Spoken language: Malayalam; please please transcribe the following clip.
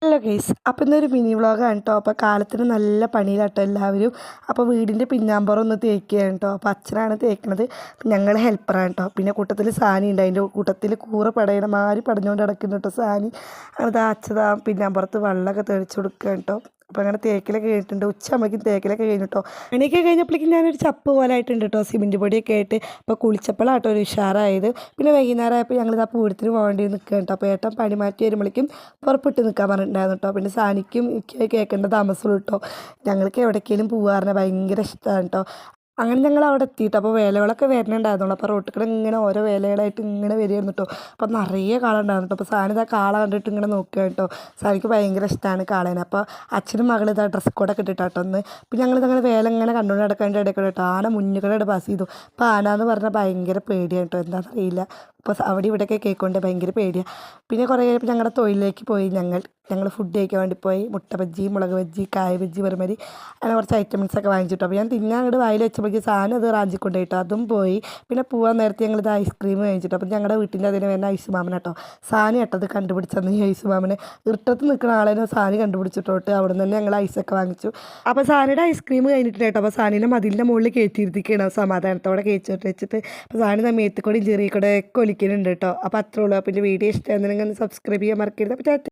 ഹലോ ഗൈസ്, അപ്പോൾ ഇന്നൊരു മിനി വ്ളോഗാണ് കേട്ടോ. അപ്പോൾ കാലത്തിന് നല്ല പണിയിലാട്ടോ എല്ലാവരും. അപ്പോൾ വീടിൻ്റെ പിന്നാമ്പുറം ഒന്ന് തേക്കുകയാണ് കേട്ടോ. അപ്പോൾ അച്ഛനാണ് തേക്കണത്, ഞങ്ങൾ ഹെൽപ്പറാണ് കേട്ടോ. പിന്നെ കൂട്ടത്തിൽ സാനി ഉണ്ട്, അതിൻ്റെ കൂട്ടത്തിൽ കൂറ പടയണ മാറി പടഞ്ഞുകൊണ്ട് കിടക്കുന്നു കേട്ടോ സാനി. അത് അച്ഛതാ പിന്നാമ്പുറത്ത് വെള്ളമൊക്കെ തെളിച്ച് കൊടുക്കുക കേട്ടോ. അപ്പോൾ അങ്ങനെ തേക്കിലൊക്കെ കഴിഞ്ഞിട്ടുണ്ട്. ഉച്ചയാകുമ്പോഴേക്കും തേക്കിലൊക്കെ കഴിഞ്ഞു കേട്ടോ. പണിയൊക്കെ കഴിഞ്ഞപ്പോഴേക്കും ഞാനൊരു ചപ്പ് പോലെ ആയിട്ടുണ്ട് കേട്ടോ, സിമെൻറ്റ് പൊടിയൊക്കെ ആയിട്ട്. അപ്പോൾ കുളിച്ചപ്പോഴാട്ടോ ഒരു ഉഷാറായത്. പിന്നെ വൈകുന്നേരം ആയപ്പോൾ ഞങ്ങൾ ആ പൂരത്തിന് പോകേണ്ടി നിൽക്കുക കേട്ടോ. അപ്പോൾ ഏട്ടൻ പണി മാറ്റി വരുമ്പോഴേക്കും പുറപ്പെട്ട് നിൽക്കാൻ പറഞ്ഞിട്ടുണ്ടായിരുന്നു കേട്ടോ. പിന്നെ സാനിക്കും എനിക്ക് കേൾക്കേണ്ട താമസമുള്ളൂ കേട്ടോ. ഞങ്ങൾക്ക് എവിടേക്കെങ്കിലും പോകാറുണ്ട്, ഭയങ്കര ഇഷ്ടമാണ് കേട്ടോ. അങ്ങനെ ഞങ്ങൾ അവിടെ എത്തിയിട്ട് അപ്പോൾ വേലകളൊക്കെ വരുന്നുണ്ടായിരുന്നുള്ളൂ. അപ്പോൾ റോട്ടിൽ കൂടെ ഇങ്ങനെ ഓരോ വേലകളായിട്ട് ഇങ്ങനെ വരികയായിരുന്നു കേട്ടോ. അപ്പോൾ നിറയെ കാളുണ്ടായിരുന്നു കേട്ടോ. അപ്പോൾ സാനിത് ആ കാള കണ്ടിട്ട് ഇങ്ങനെ നോക്കുക കേട്ടോ. സാനിക്ക് ഭയങ്കര ഇഷ്ടമാണ് കാളേനെ. അപ്പോൾ അച്ഛനും മകളും ഇതാ ഡ്രസ് കോഡൊക്കെ ഇട്ടിട്ടാട്ടോ ഒന്ന്. അപ്പോൾ ഞങ്ങളിതങ്ങനെ വേല ഇങ്ങനെ കണ്ടുകൊണ്ട് നടക്കേണ്ട ഇടയ്ക്കൂടെ കേട്ടോ ആന മുന്നിൽ പാസ് ചെയ്തു. അപ്പോൾ ആന എന്ന് പറഞ്ഞാൽ ഭയങ്കര പേടിയാണ് കേട്ടോ, എന്താണെന്നറിയില്ല. അപ്പോൾ അവിടെ ഇവിടെയൊക്കെ കേൾക്കൊണ്ട് ഭയങ്കര പേടിയാണ്. പിന്നെ കുറേ കഴിഞ്ഞപ്പോൾ ഞങ്ങളുടെ തൊഴിലേക്ക് പോയി. ഞങ്ങൾ ഫുഡ് കഴിക്കാൻ വേണ്ടി പോയി. മുട്ട ബജ്ജി, മുളക് ബജ്ജി, കായ ബജ്ജി, വെറുമരി അങ്ങനെ കുറച്ച് ഐറ്റംസൊക്കെ വാങ്ങിച്ചിട്ടു. അപ്പോൾ ഞാൻ തിന്നാൻ അങ്ങോട്ട് വായിൽ വെച്ചപ്പോഴേക്കും സാധനം അത് റാഞ്ചിക്കൊണ്ട് കേട്ടോ, അതും പോയി. പിന്നെ പോകാൻ നേരത്തെ ഞങ്ങളിത് ഐസ്ക്രീം കഴിച്ചിട്ടു. അപ്പോൾ ഞങ്ങളുടെ വീട്ടിൻ്റെ അതിന് വരുന്ന ഐസ് മാമൻ കേട്ടോ. സാനി കേട്ടത് കണ്ടുപിടിച്ചെന്ന് ഈ ഐസ് മാമന് ഇട്ടത്ത് നിൽക്കുന്ന ആളേനെ സാനി കണ്ടുപിടിച്ചിട്ടോട്ട് അവിടെ നിന്ന് ഞങ്ങൾ ഐസൊക്കെ വാങ്ങിച്ചു. അപ്പോൾ സാനിയുടെ ഐസ്ക്രീം കഴിഞ്ഞിട്ട് കേട്ടോ. അപ്പോൾ സാനിനെ മതിലിൻ്റെ മുകളിൽ കയറ്റിയിരുത്തിക്കണം സമാധാനത്തോടെ കഴിച്ചിട്ട് വെച്ചിട്ട്. അപ്പോൾ സാനി മേത്തുകൂടെയും ചെറിയ കൂടെ ഒക്കെ ഒലിക്കുന്നുണ്ട് കേട്ടോ. അപ്പോൾ അത്രേ ഉള്ളൂ. അപ്പോൾ എൻ്റെ വീഡിയോ ഇഷ്ടമായിരുന്നെങ്കിൽ ഒന്ന് സബ്സ്ക്രൈബ് ചെയ്യാൻ മറക്കരുത്. അപ്പോൾ